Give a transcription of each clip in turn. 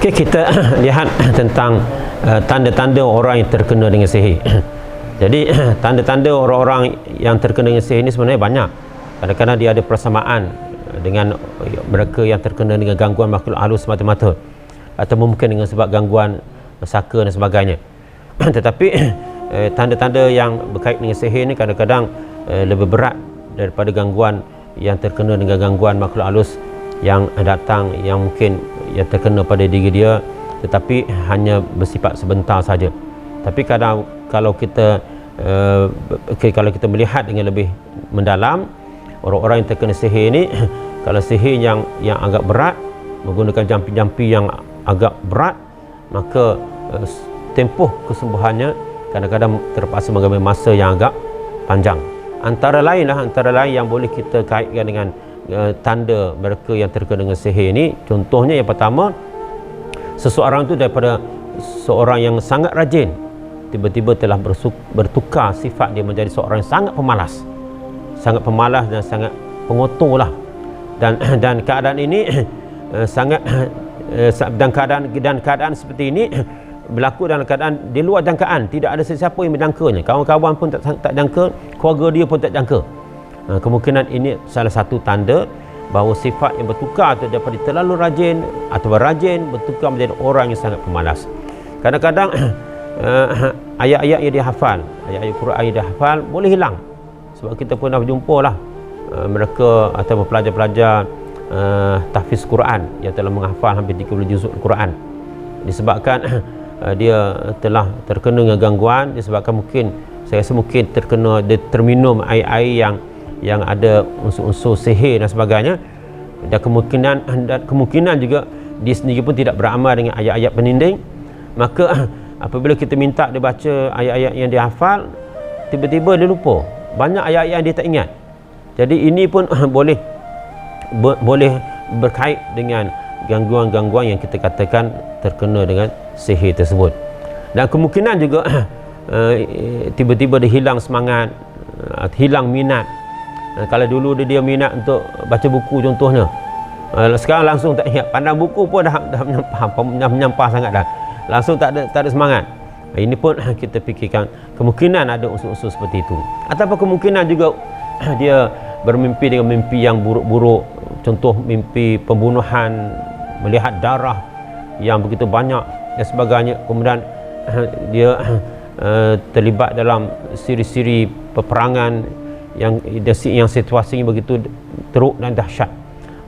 Okey, kita lihat tentang tanda-tanda orang yang terkena dengan sihir. Jadi tanda-tanda orang-orang yang terkena dengan sihir ini sebenarnya banyak. Kadang-kadang dia ada persamaan dengan mereka yang terkena dengan gangguan makhluk halus semata-mata, atau mungkin dengan sebab gangguan saka dan sebagainya. Tetapi tanda-tanda yang berkait dengan sihir ini kadang-kadang lebih berat daripada gangguan yang terkena dengan gangguan makhluk halus yang datang, yang mungkin yang terkena pada diri dia tetapi hanya bersifat sebentar saja. Tapi kadang kalau kita melihat dengan lebih mendalam, orang-orang yang terkena sihir ini kalau sihir yang agak berat, menggunakan jampi-jampi yang agak berat, maka tempoh kesembuhannya kadang-kadang terpaksa mengambil masa yang agak panjang. Antara lain yang boleh kita kaitkan dengan tanda mereka yang terkena dengan sihir ini, contohnya yang pertama, seseorang itu daripada seorang yang sangat rajin, tiba-tiba telah bertukar sifat dia menjadi seorang yang sangat pemalas dan sangat pengotor lah. Dan keadaan ini keadaan seperti ini berlaku dalam keadaan di luar jangkaan, tidak ada sesiapa yang menjangkanya, kawan-kawan pun tak jangka, keluarga dia pun tak jangka. Kemungkinan ini salah satu tanda bahawa sifat yang bertukar itu daripada terlalu rajin atau rajin bertukar menjadi orang yang sangat pemalas. Kadang-kadang ayat-ayat yang dihafal, ayat-ayat Quran yang dihafal boleh hilang. Sebab kita pernah berjumpa lah mereka atau pelajar-pelajar tahfiz Quran yang telah menghafal hampir 30 juzuk Quran. Disebabkan dia telah terkena dengan gangguan, disebabkan saya rasa mungkin dia terminum air-air yang ada unsur-unsur sihir dan sebagainya, dan kemungkinan juga dia sendiri pun tidak beramal dengan ayat-ayat peninding. Maka apabila kita minta dia baca ayat-ayat yang dia hafal, tiba-tiba dia lupa banyak ayat-ayat yang dia tak ingat. Jadi ini pun boleh berkait dengan gangguan-gangguan yang kita katakan terkena dengan sihir tersebut. Dan kemungkinan juga tiba-tiba dia hilang semangat, hilang minat. Kalau dulu dia minat untuk baca buku contohnya, sekarang langsung tak ingat, pandang buku pun dah menyampah sangat dah, langsung tak ada semangat. Ini pun kita fikirkan kemungkinan ada unsur-unsur seperti itu. Ataupun kemungkinan juga dia bermimpi dengan mimpi yang buruk-buruk, contoh mimpi pembunuhan, melihat darah yang begitu banyak dan sebagainya. Kemudian dia terlibat dalam siri-siri peperangan yang situasinya begitu teruk dan dahsyat.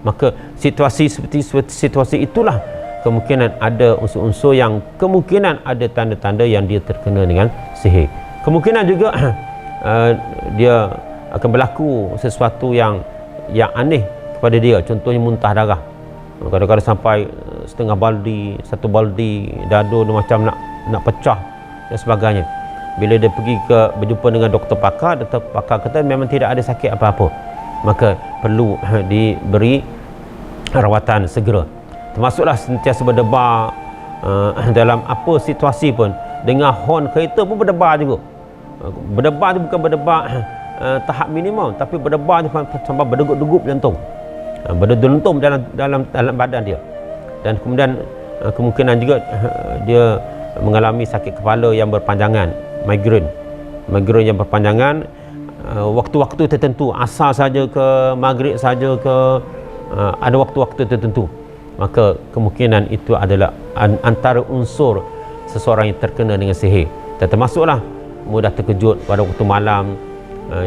Maka situasi seperti situasi itulah kemungkinan ada unsur-unsur yang kemungkinan ada tanda-tanda yang dia terkena dengan sihir. Kemungkinan juga dia akan berlaku sesuatu yang aneh kepada dia, contohnya muntah darah. Kadang-kadang sampai setengah baldi, satu baldi, dadu dia macam nak pecah dan sebagainya. Bila dia pergi berjumpa dengan doktor pakar kata memang tidak ada sakit apa-apa, maka perlu diberi rawatan segera. Termasuklah sentiasa berdebar dalam apa situasi pun, dengar horn kereta pun berdebar juga. Berdebar tu bukan berdebar tahap minimum, tapi berdebar sampai berdegup-degup jantung, berdegup dalam badan dia. Dan kemudian kemungkinan juga dia mengalami sakit kepala yang berpanjangan, migraine yang berpanjangan, waktu-waktu tertentu, asar saja ke maghrib saja ke, ada waktu-waktu tertentu. Maka kemungkinan itu adalah antara unsur seseorang yang terkena dengan sihir. Dan termasuklah mudah terkejut pada waktu malam,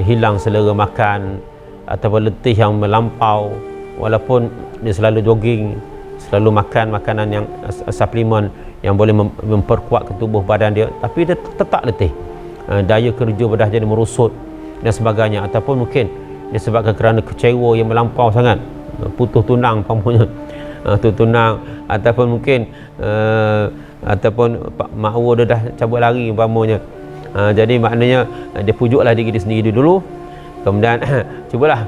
hilang selera makan, ataupun letih yang melampau, walaupun dia selalu jogging, selalu makan makanan yang suplemen yang boleh memperkuat tubuh badan dia, tapi dia tetap letih, daya kerja dah jadi merosot dan sebagainya. Ataupun mungkin disebabkan kerana kecewa yang melampau sangat, putus tunang pamunya, tunang, ataupun mungkin ataupun makwa dia dah cabut lari pamunya. Jadi maknanya dia pujuklah diri dia sendiri dulu, kemudian cubalah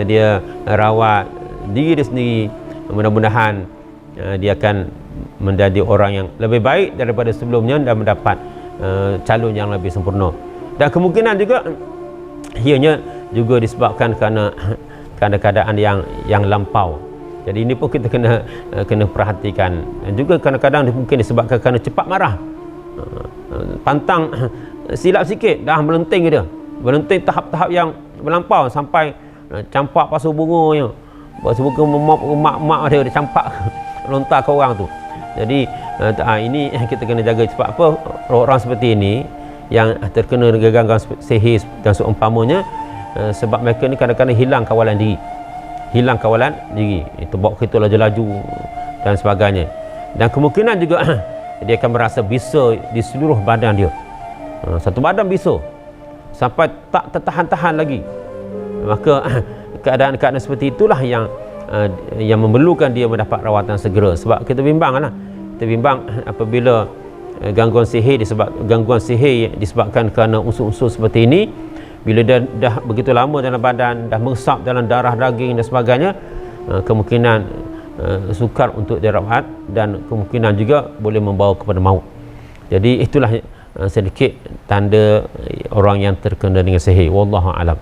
dia rawat diri dia sendiri. Mudah-mudahan dia akan menjadi orang yang lebih baik daripada sebelumnya dan mendapat calon yang lebih sempurna. Dan kemungkinan juga ianya juga disebabkan kerana keadaan yang lampau. Jadi ini pun kita kena perhatikan. Dan juga kadang-kadang mungkin disebabkan kerana cepat marah, pantang silap sikit dah melenting dia, melenting tahap-tahap yang melampau sampai campak pasu bunganya, pasu bunga mak dia campak lontar ke orang tu. Jadi ini kita kena jaga. Sebab apa, orang seperti ini yang terkena gangguan sihir dan seumpamanya, sebab mereka ni kadang-kadang hilang kawalan diri, itu bawa kereta laju-laju dan sebagainya. Dan kemungkinan juga dia akan merasa bisa di seluruh badan dia, satu badan bisa sampai tak tertahan-tahan lagi. Maka keadaan-keadaan seperti itulah yang memerlukan dia mendapat rawatan segera. Sebab kita bimbang apabila gangguan sihir disebabkan kerana unsur-unsur seperti ini, bila dah begitu lama dalam badan, dah meresap dalam darah, daging dan sebagainya, kemungkinan sukar untuk dirawat dan kemungkinan juga boleh membawa kepada maut. Jadi itulah sedikit tanda orang yang terkena dengan sihir. Wallahu a'lam.